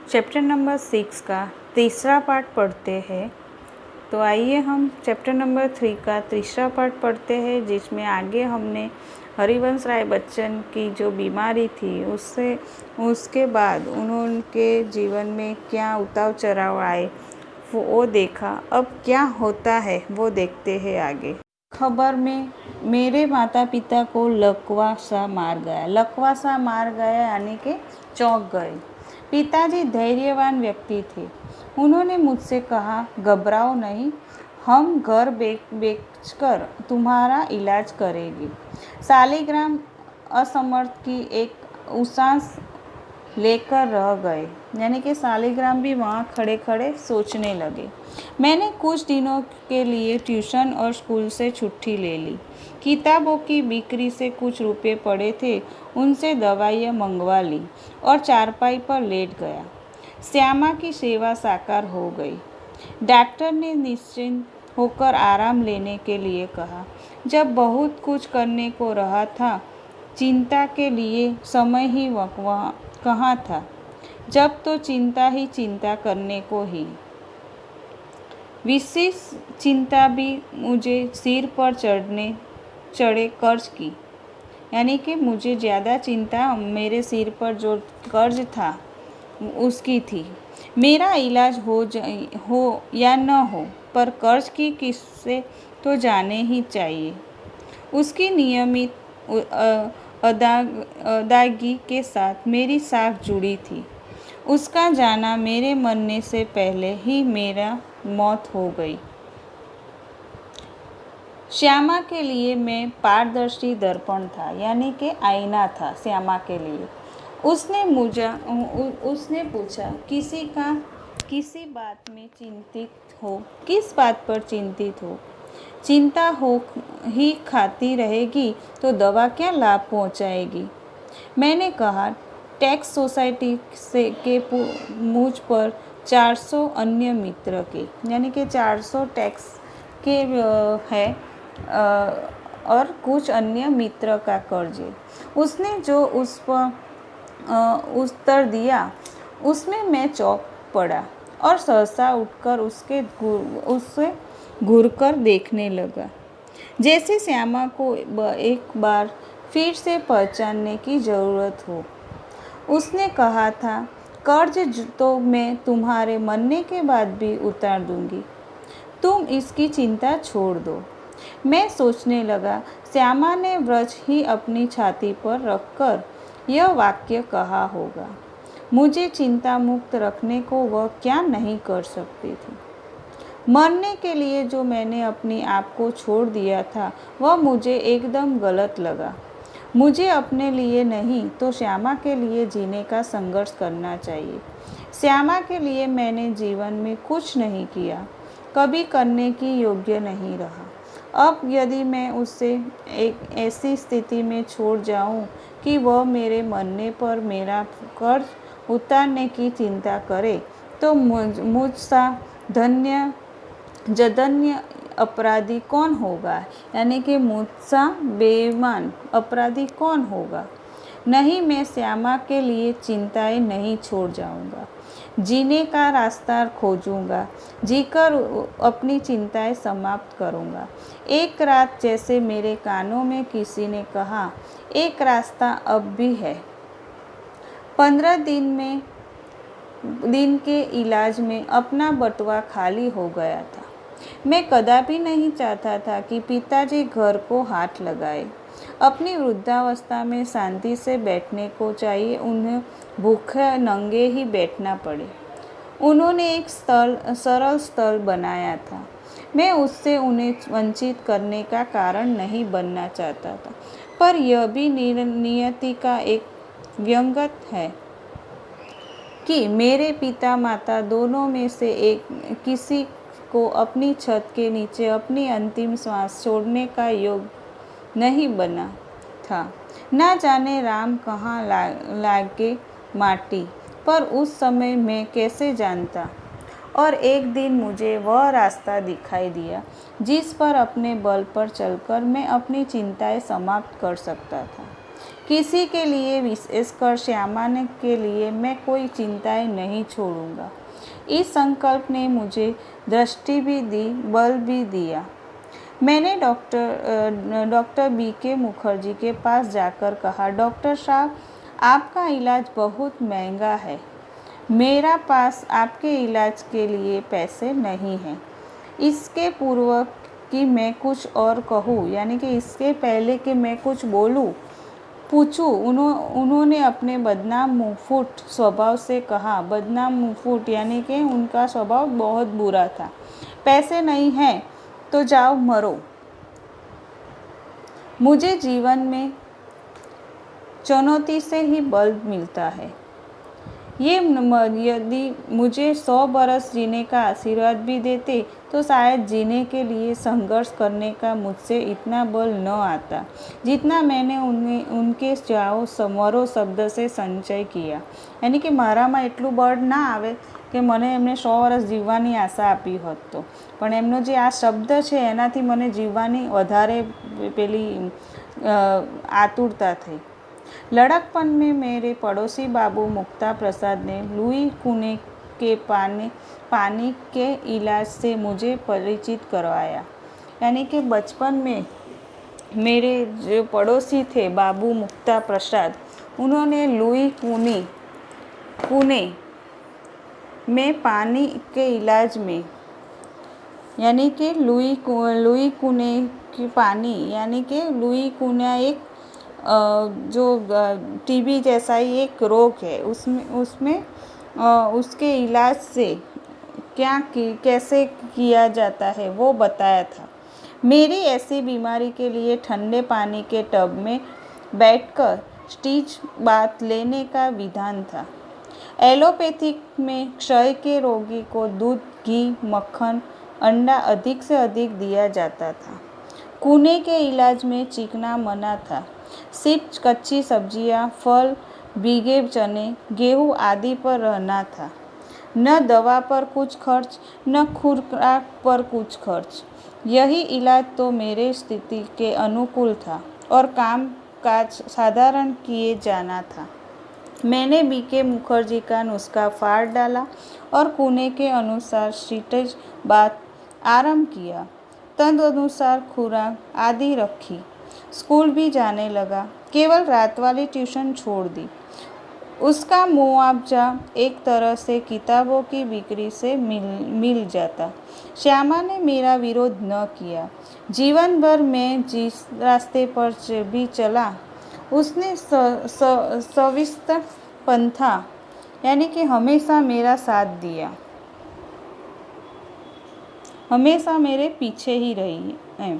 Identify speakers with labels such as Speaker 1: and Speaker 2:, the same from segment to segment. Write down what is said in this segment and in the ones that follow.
Speaker 1: Chapter number 6 का तीसरा part पढ़ते हैं। तो आइए हम चैप्टर नंबर 3 का तीसरा पार्ट पढ़ते हैं, जिसमें आगे हमने हरिवंश राय बच्चन की जो बीमारी थी उसके बाद उनके जीवन में क्या उतार चढ़ाव आए वो देखा। अब क्या होता है वो देखते हैं आगे। खबर में मेरे माता पिता को लकवा सा मार गया। लकवा सा मार गया यानी कि चौंक गए। पिताजी धैर्यवान व्यक्ति थे। उन्होंने मुझसे कहा, घबराओ नहीं, हम घर बेचकर तुम्हारा इलाज करेंगे। शालिग्राम असमर्थ की एक उसास लेकर रह गए, यानी कि शालिग्राम भी वहाँ खड़े खड़े सोचने लगे। मैंने कुछ दिनों के लिए ट्यूशन और स्कूल से छुट्टी ले ली। किताबों की बिक्री से कुछ रुपए पड़े थे, उनसे दवाइयाँ मंगवा ली और चारपाई पर लेट गया। श्यामा की सेवा साकार हो गई। डॉक्टर ने निश्चिंत होकर आराम लेने के लिए कहा। जब बहुत कुछ करने को रहा था, चिंता के लिए समय ही कहाँ था। जब तो चिंता ही चिंता करने को ही। विशेष चिंता भी मुझे सिर पर चढ़े कर्ज की, यानी कि मुझे ज़्यादा चिंता मेरे सिर पर जो कर्ज था उसकी थी। मेरा इलाज हो या न हो, पर कर्ज की किस्से तो जाने ही चाहिए। उसकी नियमित अदायगी के साथ मेरी साख जुड़ी थी। उसका जाना मेरे मरने से पहले ही मेरा मौत हो गई। श्यामा के लिए मैं पारदर्शी दर्पण था, यानी कि आईना था श्यामा के लिए। उसने पूछा, किसी बात में चिंतित हो? किस बात पर चिंतित हो? चिंता हो ही खाती रहेगी तो दवा क्या लाभ पहुंचाएगी? मैंने कहा, टैक्स सोसाइटी के मुझ पर 400 अन्य मित्र के, यानी कि 400 टैक्स के है और कुछ अन्य मित्र का कर्ज है। उसने जो उस पर उत्तर दिया उसमें मैं चौंक पड़ा और सहसा उठकर उससे घूरकर देखने लगा, जैसे श्यामा को एक बार फिर से पहचानने की ज़रूरत हो। उसने कहा था, कर्ज तो मैं तुम्हारे मरने के बाद भी उतार दूंगी, तुम इसकी चिंता छोड़ दो। मैं सोचने लगा, श्यामा ने ब्रज ही अपनी छाती पर रखकर यह वाक्य कहा होगा। मुझे चिंता मुक्त रखने को वह क्या नहीं कर सकती थी। मरने के लिए जो मैंने अपने आप को छोड़ दिया था वह मुझे एकदम गलत लगा। मुझे अपने लिए नहीं तो श्यामा के लिए जीने का संघर्ष करना चाहिए। श्यामा के लिए मैंने जीवन में कुछ नहीं किया, कभी करने की योग्य नहीं रहा। अब यदि मैं उसे एक ऐसी स्थिति में छोड़ जाऊं कि वह मेरे मरने पर मेरा कर्ज उतारने की चिंता करे, तो मुझसा जघन्य अपराधी कौन होगा, यानी कि मुझसा बेईमान अपराधी कौन होगा। नहीं, मैं श्यामा के लिए चिंताएं नहीं छोड़ जाऊंगा, जीने का रास्ता खोजूंगा, जीकर अपनी चिंताएं समाप्त करूंगा। एक रात जैसे मेरे कानों में किसी ने कहा, एक रास्ता अब भी है। 15 दिन के इलाज में अपना बटुआ खाली हो गया था। मैं कदापि नहीं चाहता था कि पिताजी घर को हाथ लगाए। अपनी वृद्धावस्था में शांति से बैठने को चाहिए, उन्हें भूखे नंगे ही बैठना पड़े। उन्होंने एक सरल स्थल बनाया था। मैं उससे उन्हें वंचित करने का कारण नहीं बनना चाहता था, पर यह भी नियति का एक व्यंगत है कि मेरे पिता माता दोनों में से किसी को अपनी छत के नीचे अपनी अंतिम श्वास छोड़ने का योग नहीं बना था। ना जाने राम कहाँ लागे माटी, पर उस समय मैं कैसे जानता। और एक दिन मुझे वह रास्ता दिखाई दिया जिस पर अपने बल पर चलकर मैं अपनी चिंताएं समाप्त कर सकता था। किसी के लिए, विशेषकर श्यामाने के लिए मैं कोई चिंताएं नहीं छोड़ूंगा। इस संकल्प ने मुझे दृष्टि भी दी, बल भी दिया। मैंने डॉक्टर BK मुखर्जी के पास जाकर कहा, डॉक्टर साहब, आपका इलाज बहुत महंगा है। मेरा पास आपके इलाज के लिए पैसे नहीं हैं। इसके पूर्व कि मैं कुछ और कहूँ, यानी कि इसके पहले कि मैं कुछ पूछूं, उन्होंने अपने बदनाम मुंहफुट स्वभाव से कहा। बदनाम मुंहफुट यानी कि उनका स्वभाव बहुत बुरा था। पैसे नहीं हैं तो जाओ मरो। मुझे जीवन में चुनौती से ही बल मिलता है। यदि मुझे 100 बरस जीने का आशीर्वाद भी देते तो शायद जीने के लिए संघर्ष करने का मुझसे इतना बल न आता जितना मैंने उनके जाओ समरो शब्द से संचय किया। यानी कि મારામાં એટલું બળ ના આવે કે મને એમને 100 વર્ષ જીવવાની આશા આપી હોત તો, પણ એમનો જે આ શબ્દ છે એનાથી મને જીવવાની વધારે પેલી આતુરતા થઈ। लड़कपन में मेरे पड़ोसी बाबू मुक्ता प्रसाद ने लुई कुने के पानी के इलाज से मुझे परिचित करवाया। यानी कि बचपन में मेरे जो पड़ोसी थे बाबू मुक्ता प्रसाद, उन्होंने लुई कुने में पानी के इलाज में, यानी कि लुई कुने की पानी, यानी कि लुई कुना एक जो TB जैसा ही एक रोग है, उसमें उसके इलाज से कैसे किया जाता है वो बताया था। मेरी ऐसी बीमारी के लिए ठंडे पानी के टब में बैठकर स्टीच बाथ लेने का विधान था। एलोपैथिक में क्षय के रोगी को दूध, घी, मक्खन, अंडा अधिक से अधिक दिया जाता था। कुने के इलाज में चीखना मना था। सिर्फ कच्ची सब्जियां, फल, भीगे चने, गेहूँ आदि पर रहना था। न दवा पर कुछ खर्च, न खुराक पर कुछ खर्च। यही इलाज तो मेरे स्थिति के अनुकूल था और काम काज साधारण किए जाना था। मैंने BK मुखर्जी का नुस्खा फाड़ डाला और कुने के अनुसार स्टीच बात आरंभ किया। तदनुसार खुराक आदि रखी। स्कूल भी जाने लगा। केवल रात वाली ट्यूशन छोड़ दी। उसका मुआवजा एक तरह से किताबों की बिक्री से मिल जाता। श्यामा ने मेरा विरोध न किया। जीवन भर मैं जिस रास्ते पर भी चला उसने सविस्त पंथा, यानी कि हमेशा मेरा साथ दिया, हमेशा मेरे पीछे ही रही है,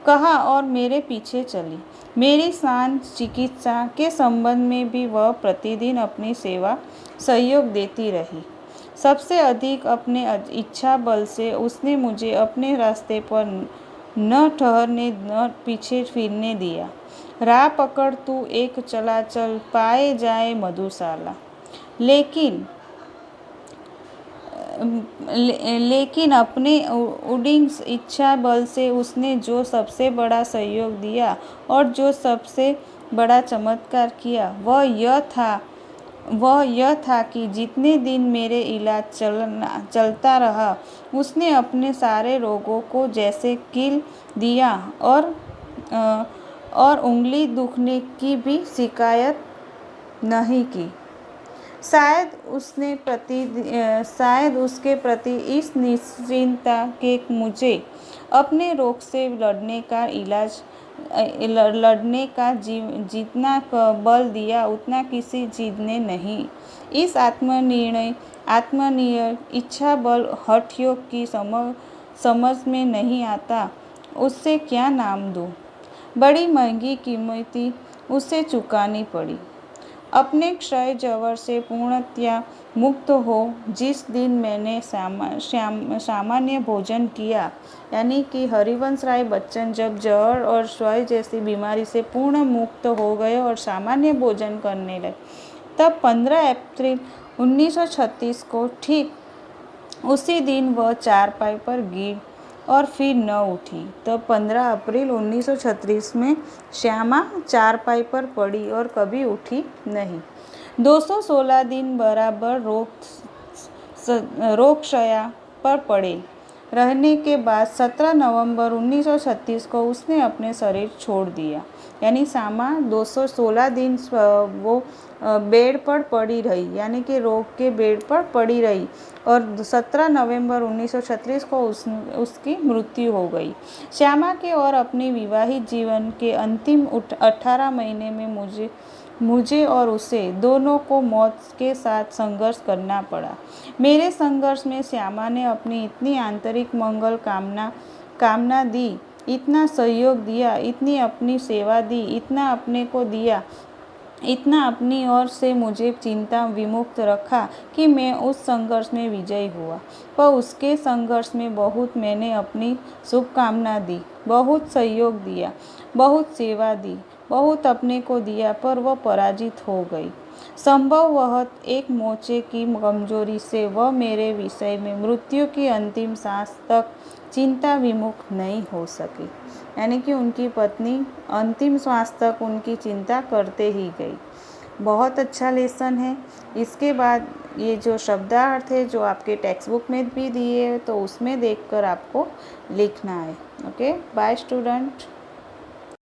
Speaker 1: कहा और मेरे पीछे चली। मेरी शांत चिकित्सा के संबंध में भी वह प्रतिदिन अपनी सेवा सहयोग देती रही। सबसे अधिक अपने इच्छा बल से उसने मुझे अपने रास्ते पर न ठहरने, न पीछे फिरने दिया। राह पकड़ तू एक चला चल, पाए जाए मधुशाला। लेकिन अपने उडिंग इच्छा बल से उसने जो सबसे बड़ा सहयोग दिया और जो सबसे बड़ा चमत्कार किया वह यह था कि जितने दिन मेरे इलाज चलता रहा उसने अपने सारे रोगों को जैसे कील दिया और उंगली दुखने की भी शिकायत नहीं की। शायद उसके प्रति इस निश्चिंतता के मुझे अपने रोग से लड़ने का जितना बल दिया उतना किसी चीज़ ने नहीं। इस आत्मनिर्णय इच्छा बल हठ योग की समझ में नहीं आता, उससे क्या नाम दूँ। बड़ी महंगी कीमती उसे चुकानी पड़ी। अपने क्षय जवर से पूर्णतया मुक्त हो जिस दिन मैंने सामान्य भोजन किया, यानी कि हरिवंश राय बच्चन जब जवर और क्षय जैसी बीमारी से पूर्ण मुक्त हो गए और सामान्य भोजन करने लगे, तब 15 अप्रैल 1936 को ठीक उसी दिन वह चारपाई पर और फिर न उठी। तब 15 अप्रैल 1936 में श्यामा चारपाई पर पड़ी और कभी उठी नहीं। 216 दिन बराबर रोगशय्या पर पड़े रहने के बाद 17 नवंबर 1936 को उसने अपने शरीर छोड़ दिया। यानी श्यामा 216 दिन वो बेड पर पड़ी रही, यानी कि रोग के बेड पर पड़ी रही, और 17 नवंबर 1936 को उसकी मृत्यु हो गई। श्यामा के और अपने विवाहित जीवन के अंतिम 18 महीने में मुझे और उसे दोनों को मौत के साथ संघर्ष करना पड़ा। मेरे संघर्ष में श्यामा ने अपनी इतनी आंतरिक मंगल कामना दी, इतना सहयोग दिया, इतनी अपनी सेवा दी, इतना अपने को दिया, इतना अपनी ओर से मुझे चिंता विमुक्त रखा कि मैं उस संघर्ष में विजयी हुआ। पर उसके संघर्ष में बहुत मैंने अपनी शुभकामना दी, बहुत सहयोग दिया, बहुत सेवा दी, बहुत अपने को दिया, पर वह पराजित हो गई। संभवतः एक मोर्चे की कमजोरी से वह मेरे विषय में मृत्यु की अंतिम सांस तक चिंता विमुख नहीं हो सकी। यानी कि उनकी पत्नी अंतिम श्वास तक उनकी चिंता करते ही गई। बहुत अच्छा लेसन है। इसके बाद ये जो शब्दार्थ है जो आपके टेक्स्ट बुक में भी दिए तो उसमें देखकर आपको लिखना है। Okay, bye student.